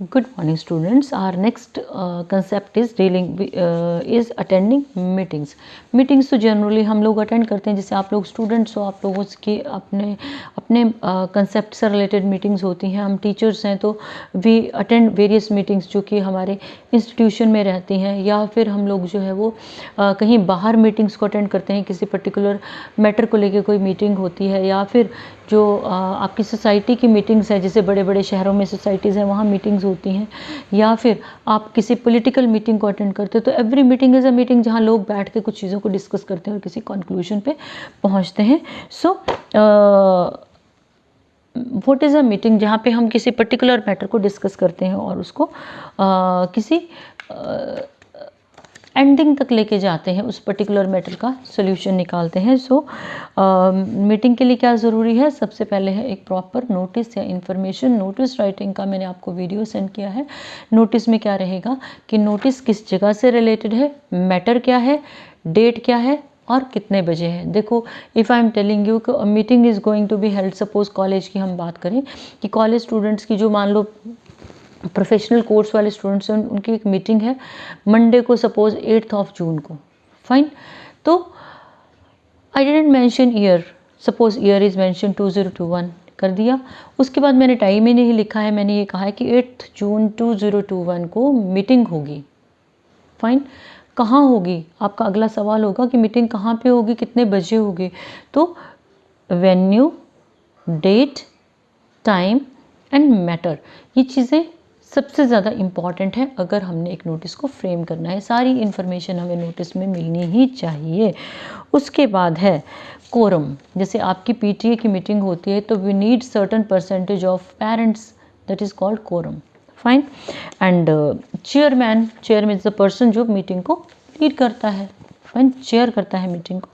Good morning students. Our next concept is is attending meetings. Meetings तो generally हम लोग attend करते हैं, जैसे आप लोग स्टूडेंट्स हो, आप लोगों की अपने अपने कंसेप्ट से रिलेटेड मीटिंग्स होती हैं. हम टीचर्स हैं तो वी अटेंड वेरियस मीटिंग्स जो कि हमारे इंस्टीट्यूशन में रहती हैं, या फिर हम लोग जो है वो कहीं बाहर मीटिंग्स को अटेंड करते हैं. किसी पर्टिकुलर मैटर को लेके कोई मीटिंग होती है, या फिर जो आपकी सोसाइटी की मीटिंग्स है, जैसे बड़े बड़े शहरों में सोसाइटीज़ हैं वहाँ मीटिंग्स होती हैं, या फिर आप किसी पॉलिटिकल मीटिंग को अटेंड करते हो. तो every meeting is a meeting जहाँ लोग बैठ के कुछ चीज़ों को डिस्कस करते हैं और किसी कंक्लूजन पे पहुँचते हैं. So what is a meeting, जहाँ पे हम किसी पर्टिकुलर मैटर को डिस्कस करते हैं और उसको किसी एंडिंग तक लेके जाते हैं, उस पर्टिकुलर मैटर का सोल्यूशन निकालते हैं. सो मीटिंग के लिए क्या ज़रूरी है? सबसे पहले है एक प्रॉपर नोटिस या इन्फॉर्मेशन. नोटिस राइटिंग का मैंने आपको वीडियो सेंड किया है. नोटिस में क्या रहेगा कि नोटिस किस जगह से रिलेटेड है, मैटर क्या है, डेट क्या है और कितने बजे है. देखो, if I am telling you meeting is going to be held, suppose college की हम बात करें कि कॉलेज स्टूडेंट्स की जो मान लो प्रोफेशनल कोर्स वाले स्टूडेंट्स हैं, उनकी एक मीटिंग है मंडे को, सपोज 8 जून को. फाइन. तो I didn't mention year, suppose year is mention 2021 कर दिया. उसके बाद मैंने टाइम ही नहीं लिखा है, मैंने ये कहा है कि 8 जून 2021 को मीटिंग होगी. फाइन. कहाँ होगी? आपका अगला सवाल होगा कि मीटिंग कहाँ पे होगी, कितने बजे होगी. तो venue, date, time and matter, ये चीज़ें सबसे ज़्यादा इम्पॉर्टेंट है अगर हमने एक नोटिस को फ्रेम करना है. सारी इन्फॉर्मेशन हमें नोटिस में मिलनी ही चाहिए. उसके बाद है कोरम. जैसे आपकी पीटीए की मीटिंग होती है तो we need certain percentage of parents, that is called quorum. Fine. And chairman, chairman is the person जो मीटिंग को लीड करता है. फाइन. चेयर करता है मीटिंग को.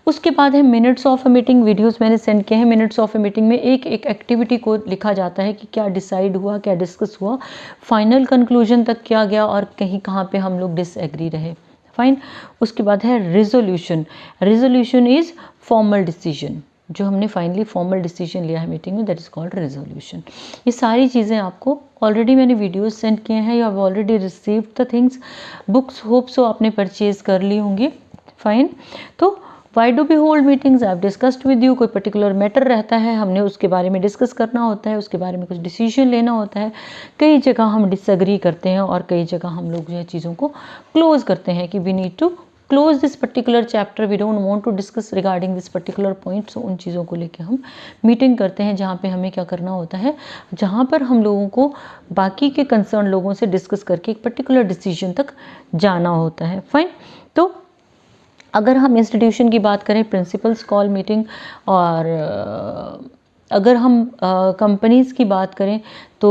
उसके बाद है minutes of a meeting. Videos मैंने सेंड किए हैं. मिनट्स ऑफ अ मीटिंग में एक एक एक्टिविटी को लिखा जाता है कि क्या डिसाइड हुआ, क्या डिस्कस हुआ, फाइनल कंक्लूजन तक क्या गया और कहीं कहाँ पे हम लोग डिसएग्री रहे. फाइन. उसके बाद है resolution. Resolution is formal decision, जो हमने फाइनली फॉर्मल डिसीजन लिया है मीटिंग में, दैट इज कॉल्ड रिजोल्यूशन. ये सारी चीज़ें आपको ऑलरेडी मैंने वीडियोस सेंड किए हैं. You have already received the things. Books hope so आपने परचेज कर ली होंगी. फाइन. तो why do be hold meetings, I have discussed with you. कोई पर्टिकुलर मैटर रहता है, हमने उसके बारे में डिस्कस करना होता है, उसके बारे में कुछ डिसीजन लेना होता है. कई जगह हम डिसएग्री करते हैं और कई जगह हम लोग जो है चीज़ों को क्लोज करते हैं कि we need to close this particular chapter, we don't want to discuss regarding this particular point. So उन चीज़ों को लेके हम मीटिंग करते हैं, जहाँ पे हमें क्या करना होता है, जहाँ पर हम लोगों को बाकी के कंसर्न लोगों से डिस्कस करके एक पर्टिकुलर डिसीजन तक जाना होता है. फाइन. तो अगर हम इंस्टीट्यूशन की बात करें, प्रिंसिपल्स कॉल मीटिंग. और अगर हम कंपनीज़ की बात करें तो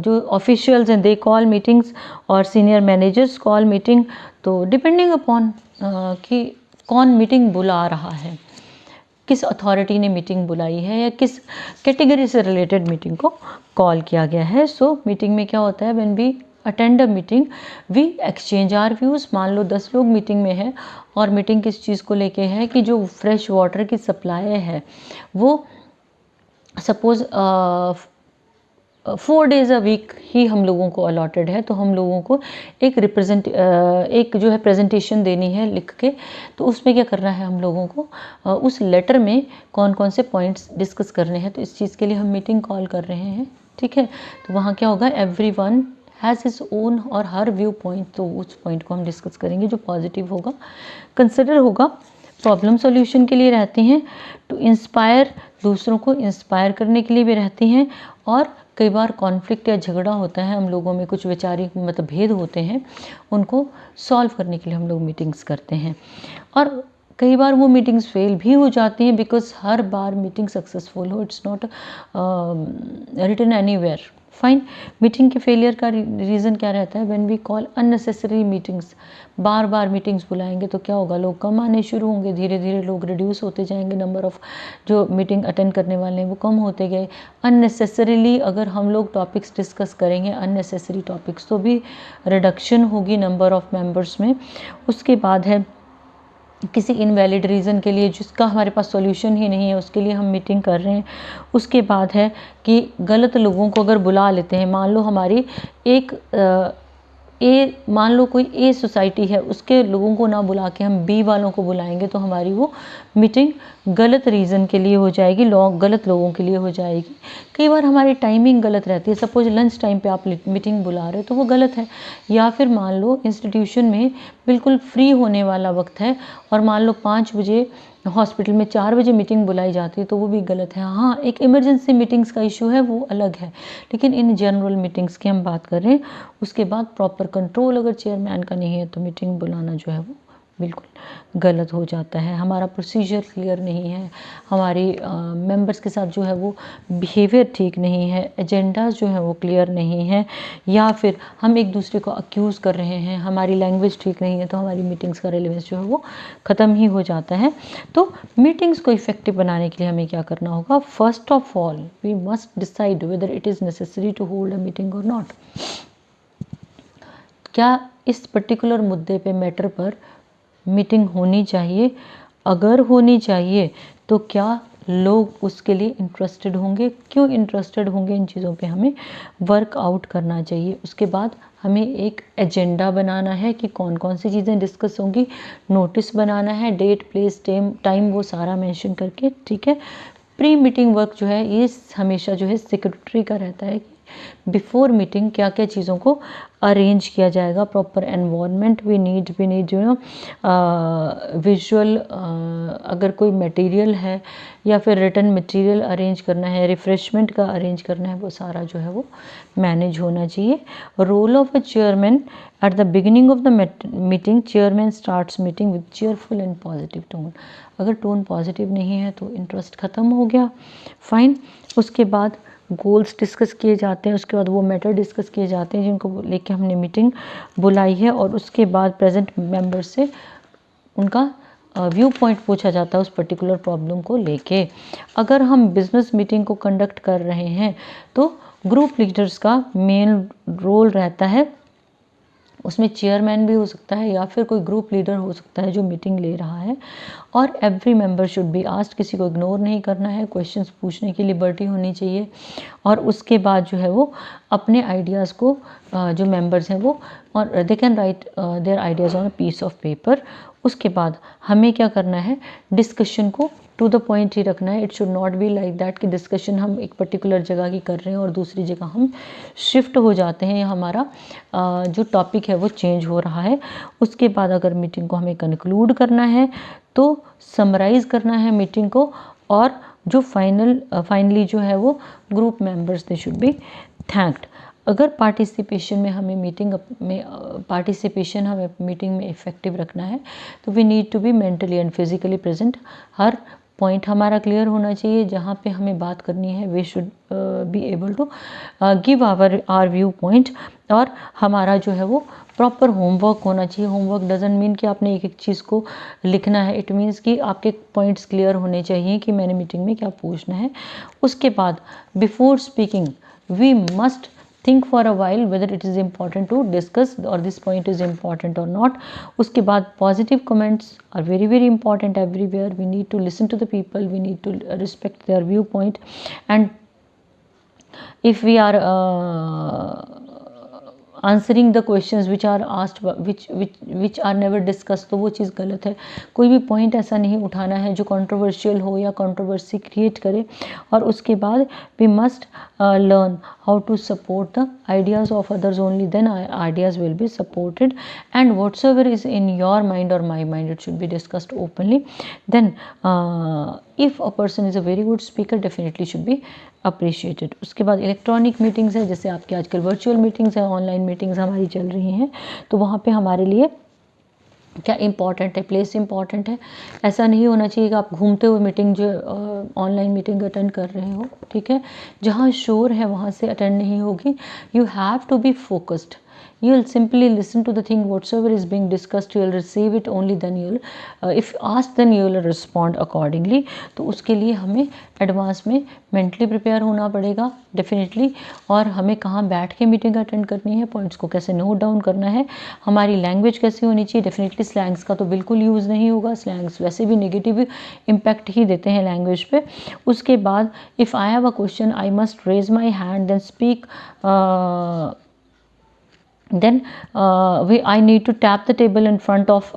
जो ऑफिशियल्स हैं दे कॉल मीटिंग्स, और सीनियर मैनेजर्स कॉल मीटिंग. तो डिपेंडिंग अपॉन कि कौन मीटिंग बुला रहा है, किस अथॉरिटी ने मीटिंग बुलाई है, या किस कैटेगरी से रिलेटेड मीटिंग को कॉल किया गया है. सो मीटिंग में क्या होता है, when we attend a meeting we exchange our views. मान लो 10 लोग मीटिंग में हैं और मीटिंग किस चीज़ को लेके है कि जो फ्रेश वाटर की सप्लाई है वो सपोज़ 4 डेज़ अ वीक ही हम लोगों को अलॉटेड है. तो हम लोगों को एक जो है प्रेजेंटेशन देनी है लिख के. तो उसमें क्या करना है हम लोगों को, उस लेटर में कौन कौन से पॉइंट्स डिस्कस करने हैं. तो इस चीज़ के लिए हम मीटिंग कॉल कर रहे हैं. ठीक है. तो वहाँ क्या होगा, एवरीवन हैज़ हिज ओन और हर व्यू पॉइंट. तो उस पॉइंट को हम डिस्कस करेंगे जो पॉजिटिव होगा, कंसिडर होगा. प्रॉब्लम सॉल्यूशन के लिए रहती हैं, टू इंस्पायर, दूसरों को इंस्पायर करने के लिए भी रहती हैं. और कई बार कॉन्फ्लिक्ट या झगड़ा होता है, हम लोगों में कुछ वैचारिक मतभेद होते हैं, उनको सॉल्व करने के लिए हम लोग मीटिंग्स करते हैं. और कई बार वो मीटिंग्स फेल भी हो जाती हैं, बिकॉज हर बार मीटिंग सक्सेसफुल हो, it's not written anywhere. Fine. Meeting के फेलियर का रीज़न क्या रहता है, when we call unnecessary meetings. बार बार मीटिंग्स बुलाएंगे तो क्या होगा, लोग कम आने शुरू होंगे, धीरे धीरे लोग रिड्यूस होते जाएंगे, नंबर ऑफ़ जो मीटिंग अटेंड करने वाले हैं वो कम होते गए. अननेसेसरीली अगर हम लोग टॉपिक्स डिस्कस करेंगे, अननेसेसरी टॉपिक्स, तो भी रिडक्शन होगी नंबर ऑफ़ मेंबर्स में. उसके बाद है किसी इनवैलिड रीज़न के लिए जिसका हमारे पास सॉल्यूशन ही नहीं है, उसके लिए हम मीटिंग कर रहे हैं। उसके बाद है कि गलत लोगों को अगर बुला लेते हैं, मान लो हमारी एक मान लो कोई ए सोसाइटी है, उसके लोगों को ना बुला के हम बी वालों को बुलाएंगे तो हमारी वो मीटिंग गलत रीज़न के लिए हो जाएगी, गलत लोगों के लिए हो जाएगी। कई बार हमारी टाइमिंग गलत रहती है, सपोज लंच टाइम पे आप मीटिंग बुला रहे हो तो वो गलत है। या फिर मान लो इंस्टीट्यूशन में बिल्कुल फ्री होने वाला वक्त है और मान लो 5 बजे हॉस्पिटल में 4 बजे मीटिंग बुलाई जाती है तो वो भी गलत है। हाँ, एक इमरजेंसी मीटिंग्स का इशू है, वो अलग है, लेकिन इन जनरल मीटिंग्स की हम बात कर रहे हैं। उसके बाद प्रॉपर कंट्रोल अगर चेयरमैन का नहीं है तो मीटिंग बुलाना जो है वो बिल्कुल गलत हो जाता है। हमारा प्रोसीजर क्लियर नहीं है, हमारी मेंबर्स के साथ जो है वो बिहेवियर ठीक नहीं है, एजेंडाज जो है वो क्लियर नहीं है, या फिर हम एक दूसरे को अक्यूज़ कर रहे हैं, हमारी लैंग्वेज ठीक नहीं है, तो हमारी मीटिंग्स का रेलेवेंस जो है वो ख़त्म ही हो जाता है। तो मीटिंग्स को इफ़ेक्टिव बनाने के लिए हमें क्या करना होगा? First of all we must decide whether it is necessary to hold a meeting और नॉट। क्या इस पर्टिकुलर मुद्दे पे, मैटर पर मीटिंग होनी चाहिए? अगर होनी चाहिए तो क्या लोग उसके लिए इंटरेस्टेड होंगे? क्यों इंटरेस्टेड होंगे? इन चीज़ों पे हमें वर्क आउट करना चाहिए। उसके बाद हमें एक एजेंडा बनाना है कि कौन कौन सी चीज़ें डिस्कस होंगी, नोटिस बनाना है, डेट प्लेस टाइम वो सारा मेंशन करके, ठीक है। प्री मीटिंग वर्क जो है ये हमेशा जो है सेक्रेटरी का रहता है कि बिफोर मीटिंग क्या क्या चीज़ों को अरेंज किया जाएगा। Proper environment we need you know visual, अगर कोई मटेरियल है या फिर रिटर्न मटेरियल अरेंज करना है, रिफ्रेशमेंट का अरेंज करना है, वो सारा जो है वो मैनेज होना चाहिए। Role of a chairman at the beginning of the meeting, chairman starts meeting with cheerful and positive tone. अगर टोन पॉजिटिव नहीं है तो इंटरेस्ट ख़त्म हो गया, फाइन। उसके बाद गोल्स डिस्कस किए जाते हैं, उसके बाद वो मैटर डिस्कस किए जाते हैं जिनको लेके हमने मीटिंग बुलाई है, और उसके बाद प्रेजेंट मेंबर्स से उनका व्यू पॉइंट पूछा जाता है उस पर्टिकुलर प्रॉब्लम को लेके। अगर हम बिजनेस मीटिंग को कंडक्ट कर रहे हैं तो ग्रुप लीडर्स का मेन रोल रहता है, उसमें चेयरमैन भी हो सकता है या फिर कोई ग्रुप लीडर हो सकता है जो मीटिंग ले रहा है। और every member should be asked, किसी को इग्नोर नहीं करना है, क्वेश्चंस पूछने की लिबर्टी होनी चाहिए। और उसके बाद जो है वो अपने आइडियाज़ को जो मेंबर्स हैं वो, और they can write their ideas on a piece of paper. उसके बाद हमें क्या करना है? डिस्कशन को टू द पॉइंट ही रखना है। It should not be like that कि डिस्कशन हम एक पर्टिकुलर जगह की कर रहे हैं और दूसरी जगह हम शिफ्ट हो जाते हैं, या हमारा जो टॉपिक है वो चेंज हो रहा है। उसके बाद अगर मीटिंग को हमें कंक्लूड करना है तो समराइज़ करना है मीटिंग को, और जो फाइनली जो है वो group members they should be thanked. अगर पार्टिसिपेशन में हमें मीटिंग में इफ़ेक्टिव रखना है तो we need to be mentally and physically present. हर पॉइंट हमारा क्लियर होना चाहिए, जहाँ पे हमें बात करनी है we should be able to give our view point. और हमारा जो है वो प्रॉपर होमवर्क होना चाहिए। होमवर्क डजंट मीन कि आपने एक एक चीज़ को लिखना है, इट मीन्स कि आपके पॉइंट्स क्लियर होने चाहिए कि मैंने मीटिंग में क्या पूछना है। उसके बाद before speaking we must think for a while whether it is important to discuss or this point is important or not. उसके बाद positive comments are very very important everywhere. We need to listen to the people, we need to respect their viewpoint, and if we are answering the questions which are asked which are never discuss, तो वो चीज़ गलत है। कोई भी point ऐसा नहीं उठाना है जो कंट्रोवर्शियल हो या कंट्रोवर्सी क्रिएट करे। और उसके बाद we must learn how to support the ideas of others only, then ideas will be supported, and whatsoever is in your mind or my mind it should be discussed openly. Then if a person is a very good speaker definitely should be appreciated. उसके बाद electronic meetings है, जैसे आपके आजकल virtual meetings हैं, online meetings हमारी चल रही हैं, तो वहाँ पे हमारे लिए क्या इम्पॉर्टेंट है? प्लेस इम्पॉर्टेंट है। ऐसा नहीं होना चाहिए कि आप घूमते हुए मीटिंग जो ऑनलाइन मीटिंग अटेंड कर रहे हो, ठीक है, जहाँ शोर है वहाँ से अटेंड नहीं होगी। You have to be focused. You will simply listen to the thing whatsoever is being discussed, you will receive it only, then you will if asked then you will respond accordingly. तो उसके लिए हमें advance में mentally prepare होना पड़ेगा definitely, और हमें कहाँ बैठ के मीटिंग अटेंड करनी है, पॉइंट्स को कैसे नोट डाउन करना है, हमारी लैंग्वेज कैसी होनी चाहिए। डेफिनेटली स्लैंग्स का तो बिल्कुल यूज़ नहीं होगा, स्लैंग्स वैसे भी नेगेटिव इम्पैक्ट ही देते हैं लैंग्वेज पे। उसके बाद if I have a question I must raise my hand then speak, then I need to tap the table in front of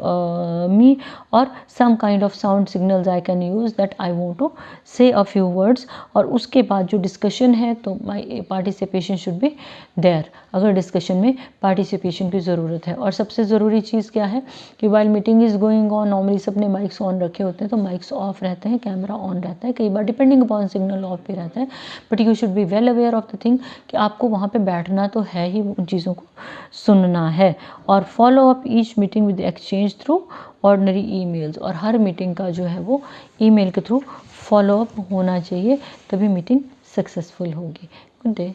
me, or some kind of sound signals I can use that I want to say a few words। और उसके बाद जो discussion है तो my participation should be there, अगर discussion में participation की ज़रूरत है। और सबसे ज़रूरी चीज़ क्या है कि while meeting is going on normally सबने माइक्स ऑन रखे होते हैं, तो माइक्स ऑफ रहते हैं, कैमरा ऑन रहता है, कई बार डिपेंडिंग अपॉन सिग्नल ऑफ भी रहता है, but you should be well aware of the thing कि आपको वहाँ पे बैठना तो है ही, उन चीज़ों को सुनना है। और follow up each meeting with exchange through ordinary emails, और हर मीटिंग का जो है वो ईमेल के थ्रू फॉलो अप होना चाहिए, तभी मीटिंग सक्सेसफुल होगी। Good day.